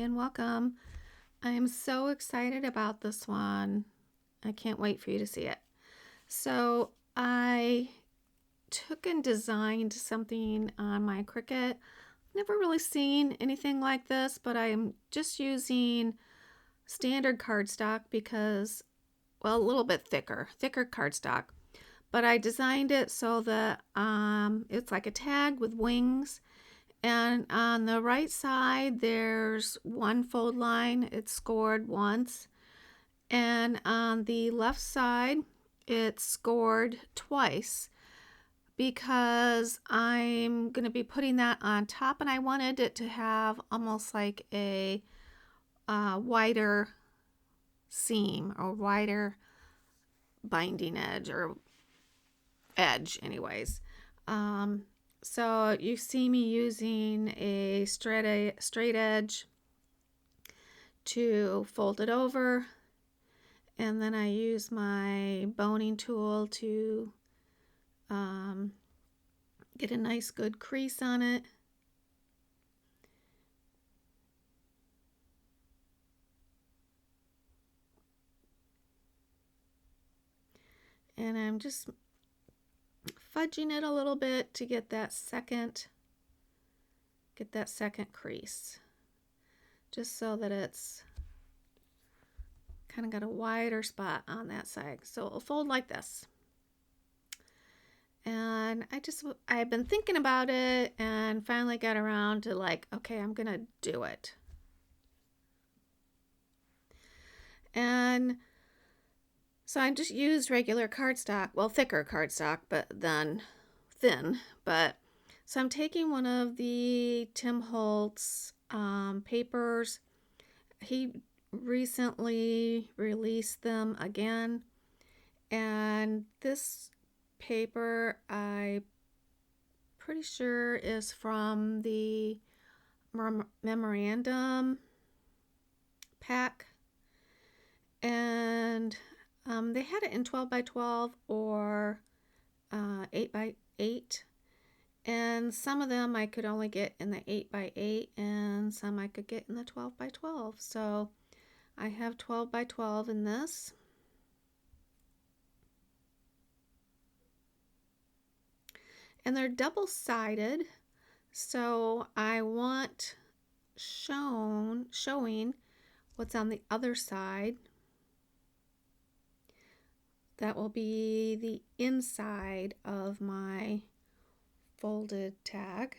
and welcome. I am so excited about this one. I can't wait for you to see it. So I took and designed something on my Cricut. Never really seen anything like this, but I'm just using standard cardstock because, well, a little bit thicker cardstock. But I designed it so that it's like a tag with wings. And on the right side, there's one fold line. It's scored once. And on the left side, it's scored twice because I'm going to be putting that on top, and I wanted it to have almost like a wider seam or wider binding edge or edge anyways. So you see me using a straight edge to fold it over, and then I use my boning tool to get a nice good crease on it. And I'm just fudging it a little bit to get that second crease, just so that it's kind of got a wider spot on that side. So it'll fold like this. And I've been thinking about it and finally got around to like, okay, I'm gonna do it. And so I just used regular cardstock, well, thicker cardstock, but then thin. But so I'm taking one of the Tim Holtz papers. He recently released them again, and this paper I'm pretty sure is from the memorandum pack, and they had it in 12 by 12 or 8 by 8, and some of them I could only get in the 8 by 8 and some I could get in the 12 by 12. So I have 12 by 12 in this. And they're double-sided, so I want showing what's on the other side. That will be the inside of my folded tag.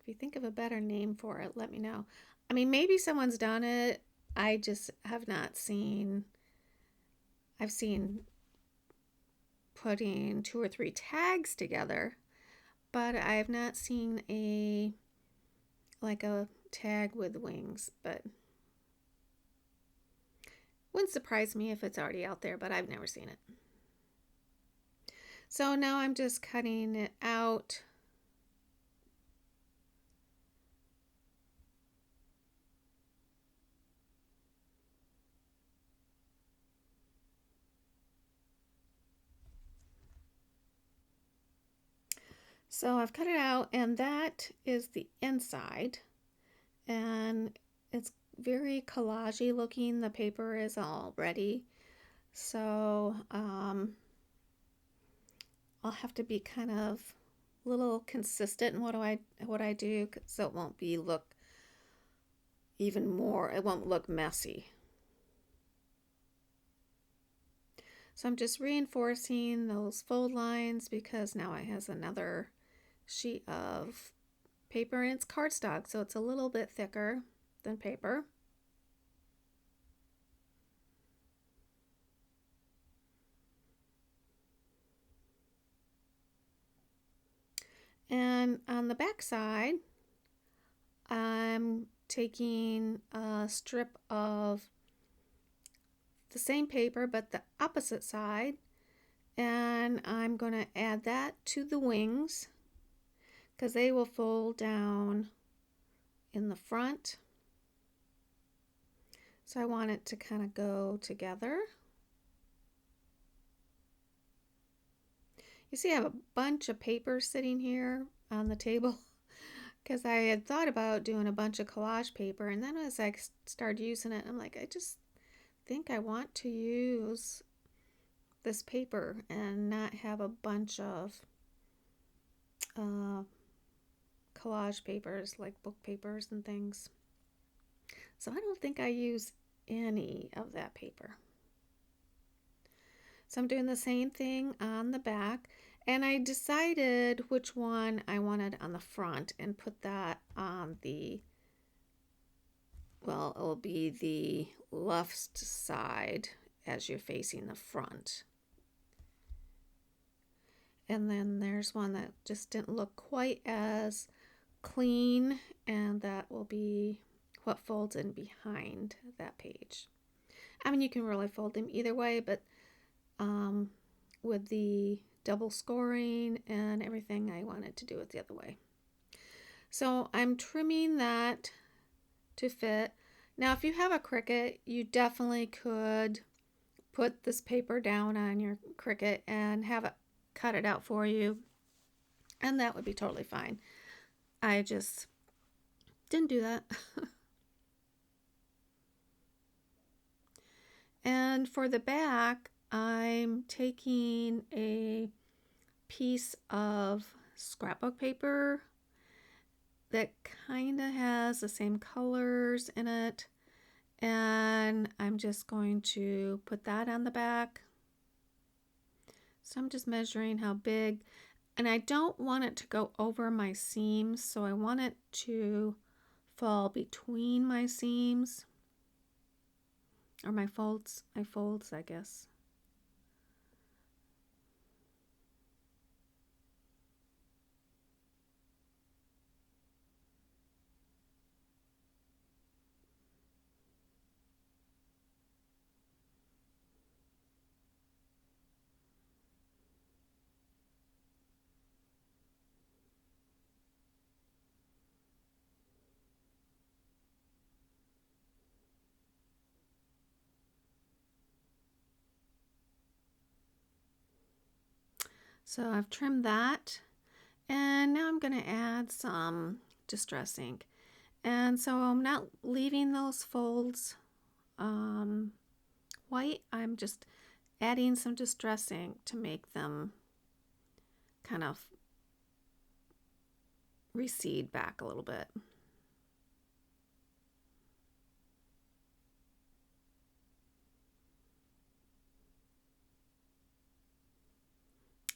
If you think of a better name for it, let me know. I mean, maybe someone's done it. I just have not seen. I've seen putting 2 or 3 tags together, but I have not seen a tag with wings. But wouldn't surprise me if it's already out there, but I've never seen it. So now I'm just cutting it out. So I've cut it out, and that is the inside, and it's very collagey looking. The paper is all ready, so I'll have to be kind of a little consistent in what I do, so it won't look even more. It won't look messy. So I'm just reinforcing those fold lines because now it has another sheet of paper, and it's cardstock, so it's a little bit thicker than paper. And on the back side, I'm taking a strip of the same paper but the opposite side, and I'm going to add that to the wings because they will fold down in the front. So I want it to kind of go together. You see I have a bunch of paper sitting here on the table because I had thought about doing a bunch of collage paper, and then as I started using it, I'm like, I just think I want to use this paper and not have a bunch of collage papers like book papers and things. So I don't think I use any of that paper. So I'm doing the same thing on the back, and I decided which one I wanted on the front and put that on the, well, it'll be the left side as you're facing the front. And then there's one that just didn't look quite as clean, and that will be what folds in behind that page. I mean, you can really fold them either way, but with the double scoring and everything, I wanted to do it the other way. So I'm trimming that to fit. Now, if you have a Cricut, you definitely could put this paper down on your Cricut and have it cut it out for you, and that would be totally fine. I just didn't do that. And for the back, I'm taking a piece of scrapbook paper that kind of has the same colors in it, and I'm just going to put that on the back. So I'm just measuring how big, and I don't want it to go over my seams, so I want it to fall between my seams, or my folds, I guess. So I've trimmed that, and now I'm going to add some Distress ink. And so I'm not leaving those folds white. I'm just adding some Distress ink to make them kind of recede back a little bit.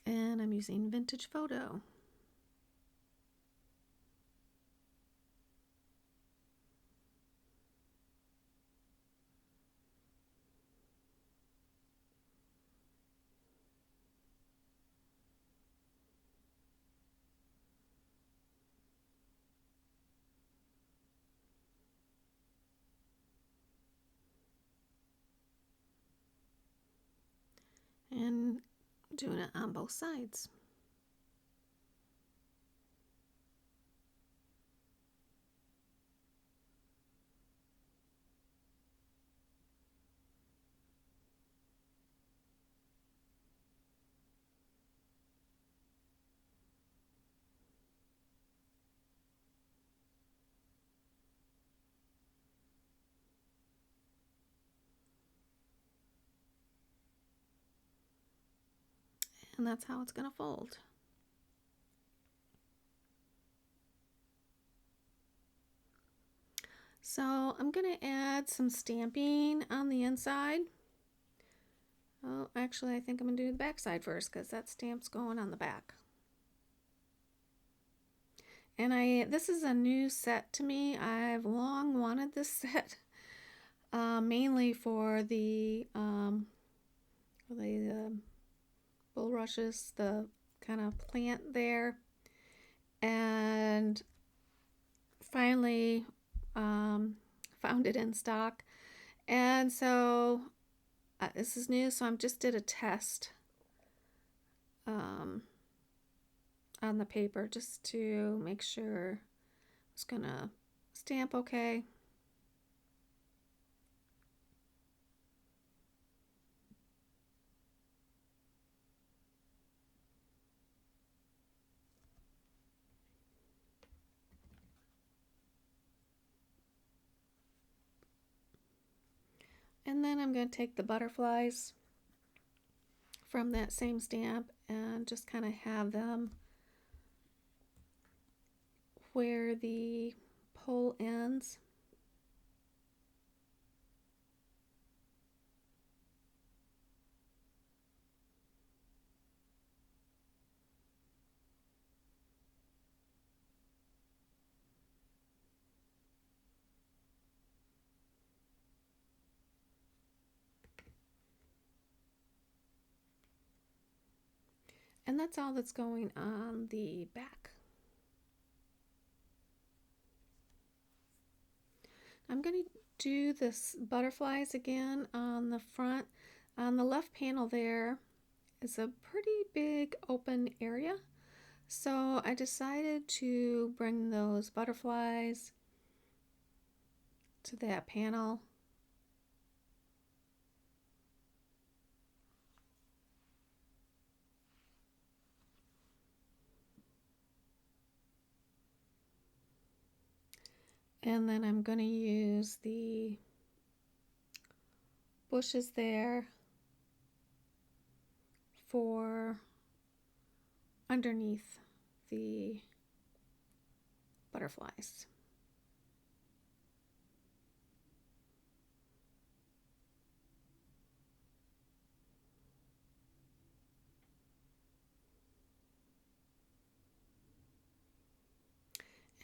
And I'm using Vintage Photo. And doing it on both sides. And that's how it's going to fold. So I'm going to add some stamping on the inside. Oh, actually, I think I'm going to do the back side first because that stamp's going on the back. And this is a new set to me. I've long wanted this set, mainly for the bulrushes, the kind of plant there, and finally found it in stock. And so this is new, so I just did a test on the paper just to make sure it's gonna stamp okay. And then I'm going to take the butterflies from that same stamp and just kind of have them where the pole ends. And that's all that's going on the back. I'm going to do this butterflies again on the front. On the left panel there is a pretty big open area. So I decided to bring those butterflies to that panel. And then I'm going to use the bushes there for underneath the butterflies.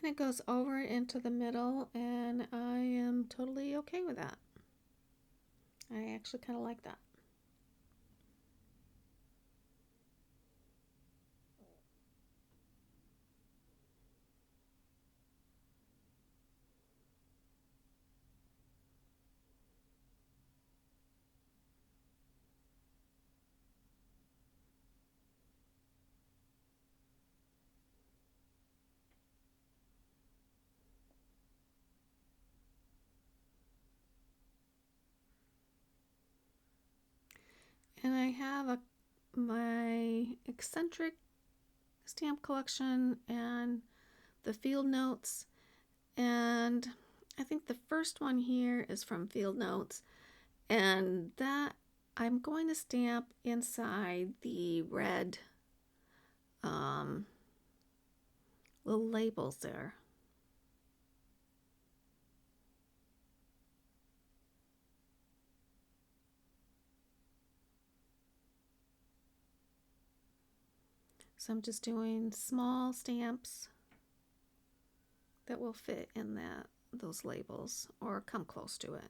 And it goes over into the middle, and I am totally okay with that. I actually kind of like that. And I have my Eccentric stamp collection and the field notes, and I think the first one here is from Field Notes, and that I'm going to stamp inside the red little labels there. So I'm just doing small stamps that will fit in those labels or come close to it.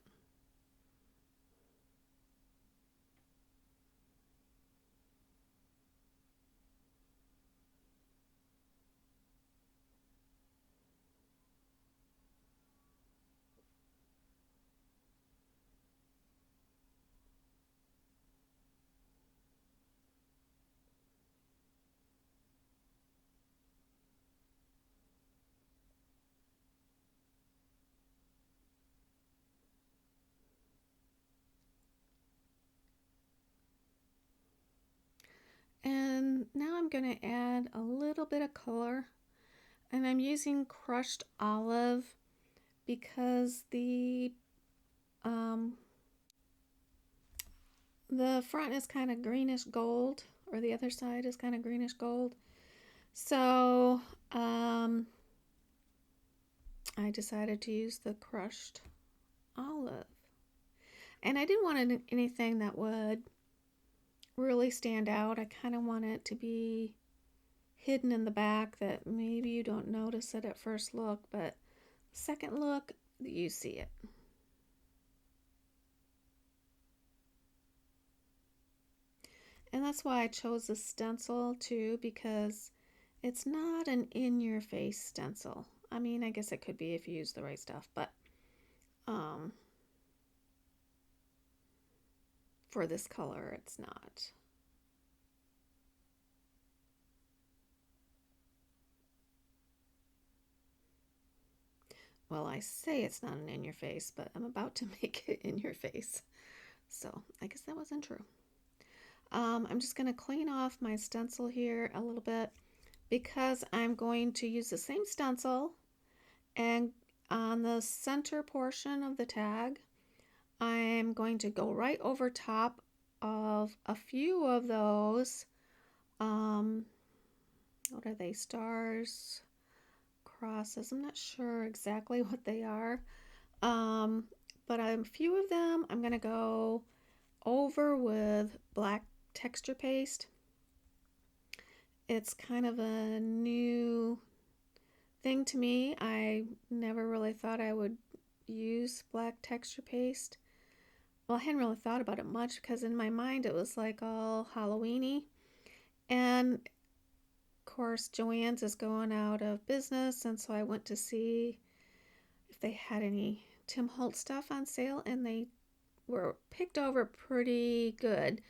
And now I'm going to add a little bit of color, and I'm using crushed olive because the front is kind of greenish gold, or the other side is kind of greenish gold. So I decided to use the crushed olive. And I didn't want anything that would really stand out. I kind of want it to be hidden in the back, that maybe you don't notice it at first look, but second look, you see it. And that's why I chose a stencil too, because it's not an in-your-face stencil. I mean, I guess it could be if you use the right stuff, but for this color, it's not. Well, I say it's not an in-your-face, but I'm about to make it in your face. So I guess that wasn't true. I'm just going to clean off my stencil here a little bit because I'm going to use the same stencil, and on the center portion of the tag I'm going to go right over top of a few of those. What are they? Stars, crosses. I'm not sure exactly what they are. But a few of them I'm going to go over with black texture paste. It's kind of a new thing to me. I never really thought I would use black texture paste. Well, I hadn't really thought about it much because in my mind it was like all Halloween-y. And of course, Joann's is going out of business, and so I went to see if they had any Tim Holtz stuff on sale, and they were picked over pretty good.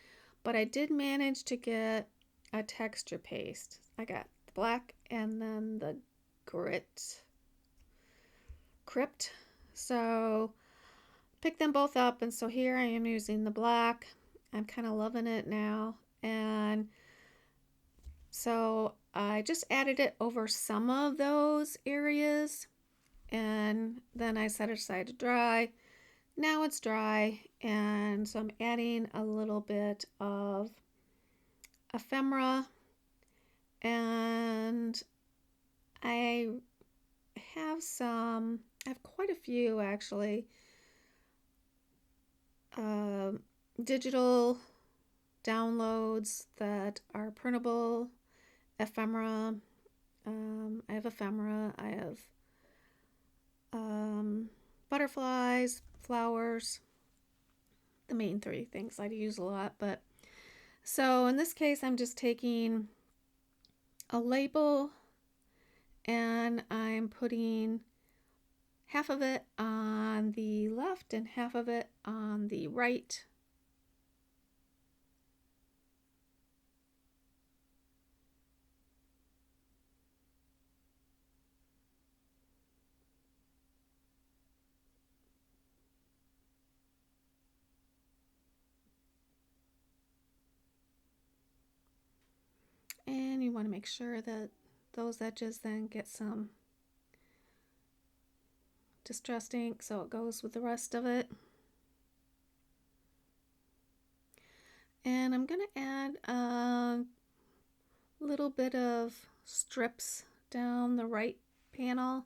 But I did manage to get a texture paste. I got the black and then the crypt. So picked them both up, and so here I am using the black. I'm kind of loving it now, and so I just added it over some of those areas, and then I set it aside to dry. Now it's dry, and so I'm adding a little bit of ephemera, and I have quite a few actually, digital downloads that are printable ephemera. I have ephemera, I have butterflies, flowers, the main three things I use a lot. But so in this case, I'm just taking a label and I'm putting half of it on the left and half of it on the right. And you want to make sure that those edges then get some distressed ink so it goes with the rest of it. And I'm going to add a little bit of strips down the right panel.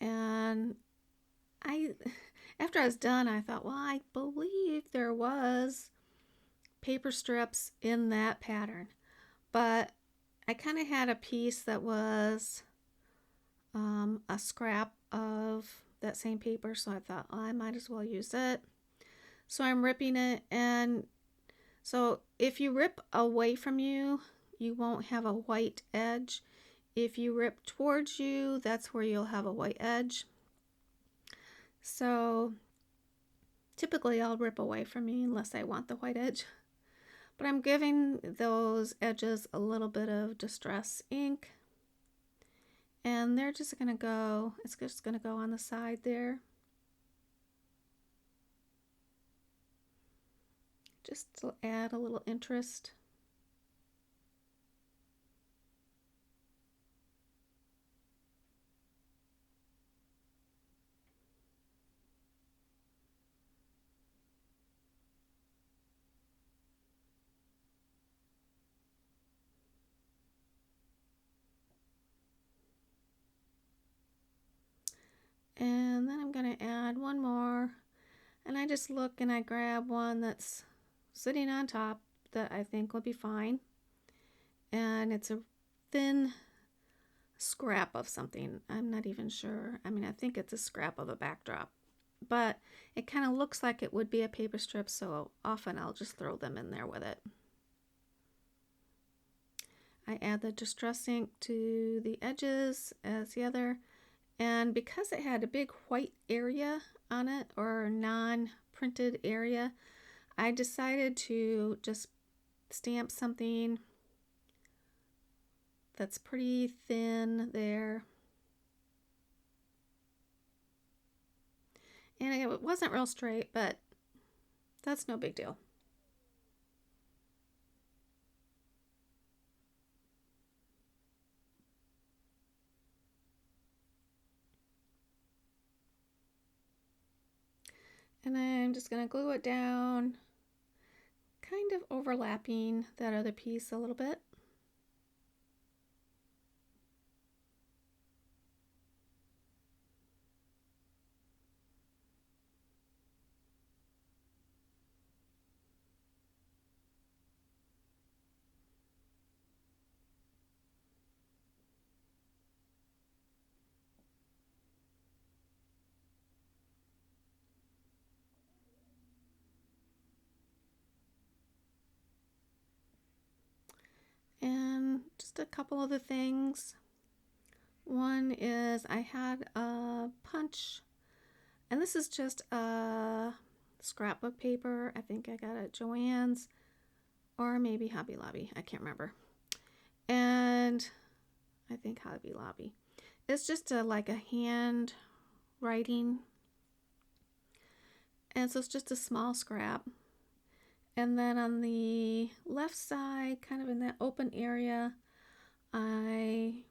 And after I was done, I thought, well, I believe there was paper strips in that pattern. But I kind of had a piece that was a scrap of that same paper, so I thought, oh, I might as well use it. So I'm ripping it, and so if you rip away from you, you won't have a white edge. If you rip towards you, that's where you'll have a white edge. So typically I'll rip away from me unless I want the white edge. But I'm giving those edges a little bit of distress ink. And they're just going to go, it's just going to go on the side there. Just to add a little interest. And then I'm going to add one more, and I just look and I grab one that's sitting on top that I think will be fine, and it's a thin scrap of something. I'm not even sure. I mean, I think it's a scrap of a backdrop, but it kind of looks like it would be a paper strip, so often I'll just throw them in there with it. I add the distress ink to the edges as the other. And because it had a big white area on it, or non-printed area, I decided to just stamp something that's pretty thin there. And it wasn't real straight, but that's no big deal. And I'm just going to glue it down, kind of overlapping that other piece a little bit. And just a couple other things. One is I had a punch, and this is just a scrapbook paper. I think I got it at Joann's or maybe Hobby Lobby. I can't remember. And I think Hobby Lobby. It's just like a hand writing. And so it's just a small scrap. And then on the left side, kind of in that open area, I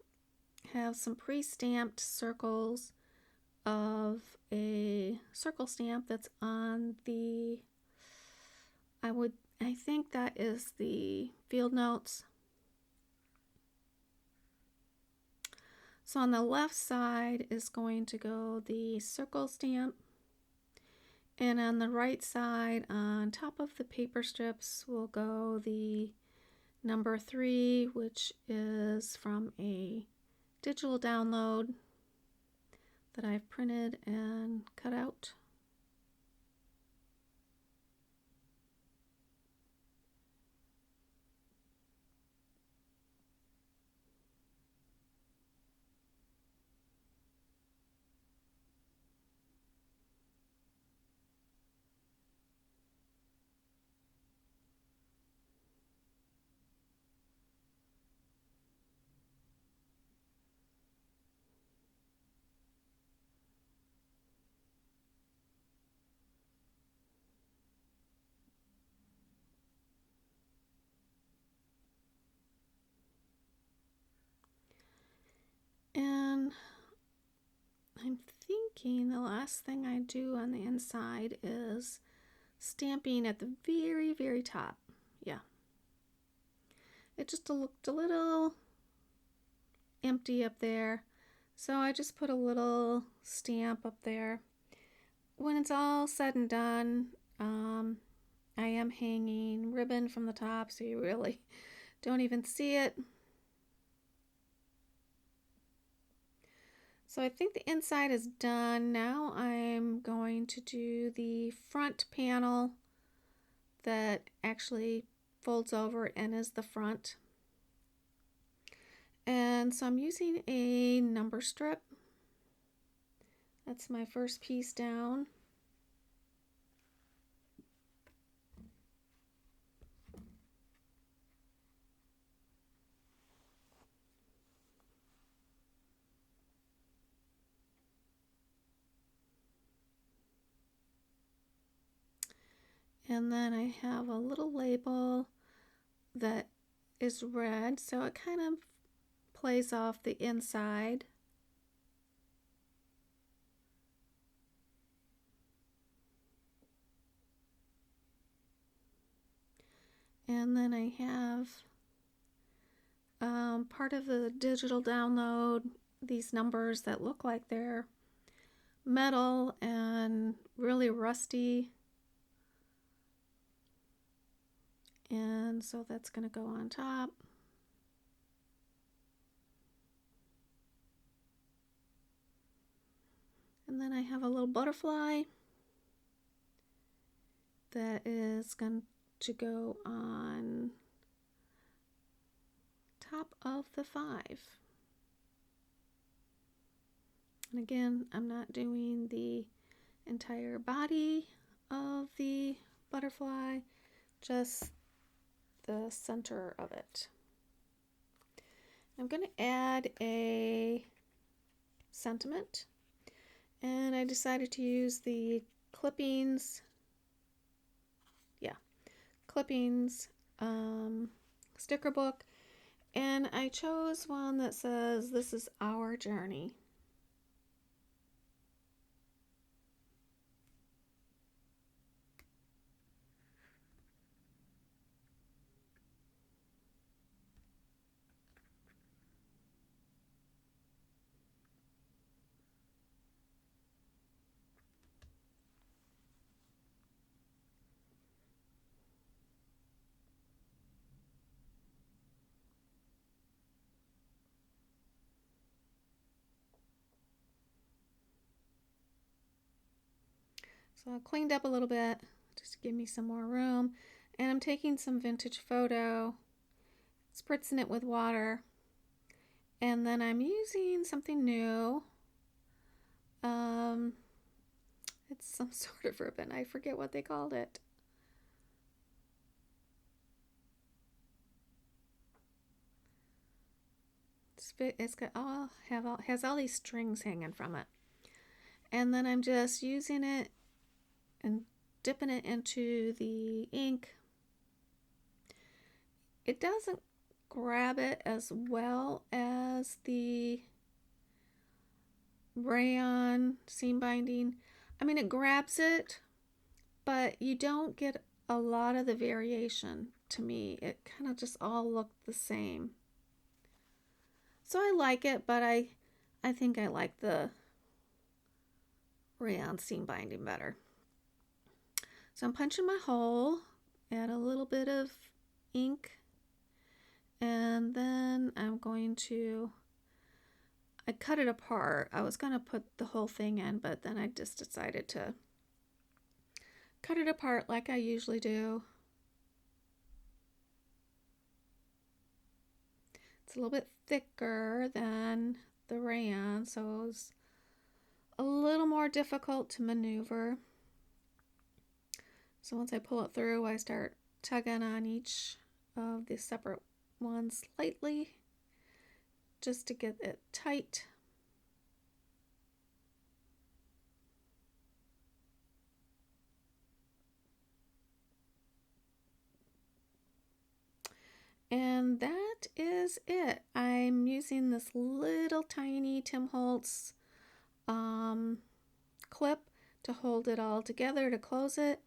have some pre-stamped circles of a circle stamp that's on the, I think that is the field notes. So on the left side is going to go the circle stamp, and on the right side, on top of the paper strips, will go the number 3, which is from a digital download that I've printed and cut out. And I'm thinking the last thing I do on the inside is stamping at the very, very top. Yeah. It just looked a little empty up there, so I just put a little stamp up there. When it's all said and done, I am hanging ribbon from the top, so you really don't even see it. So I think the inside is done. Now I'm going to do the front panel that actually folds over and is the front. And so I'm using a number strip. That's my first piece down. And then I have a little label that is red, so it kind of plays off the inside. And then I have part of the digital download, these numbers that look like they're metal and really rusty. And so that's going to go on top. And then I have a little butterfly that is going to go on top of the 5. And again, I'm not doing the entire body of the butterfly, just the center of it. I'm going to add a sentiment, and I decided to use the clippings, sticker book, and I chose one that says, "This is our journey." So I cleaned up a little bit just to give me some more room. And I'm taking some vintage photo, spritzing it with water. And then I'm using something new. It's some sort of ribbon. I forget what they called it. It's got has all these strings hanging from it. And then I'm just using it and dipping it into the ink. It doesn't grab it as well as the rayon seam binding. I mean, it grabs it, but you don't get a lot of the variation. To me, it kind of just all looked the same. So I like it, but I think I like the rayon seam binding better. So I'm punching my hole, add a little bit of ink, and then I'm going to, I cut it apart. I was going to put the whole thing in, but then I just decided to cut it apart like I usually do. It's a little bit thicker than the rayon, so it was a little more difficult to maneuver. So once I pull it through, I start tugging on each of the separate ones lightly just to get it tight. And that is it. I'm using this little tiny Tim Holtz clip to hold it all together to close it.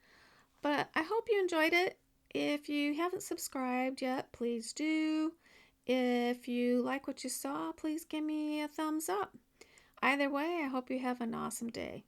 But I hope you enjoyed it. If you haven't subscribed yet, please do. If you like what you saw, please give me a thumbs up. Either way, I hope you have an awesome day.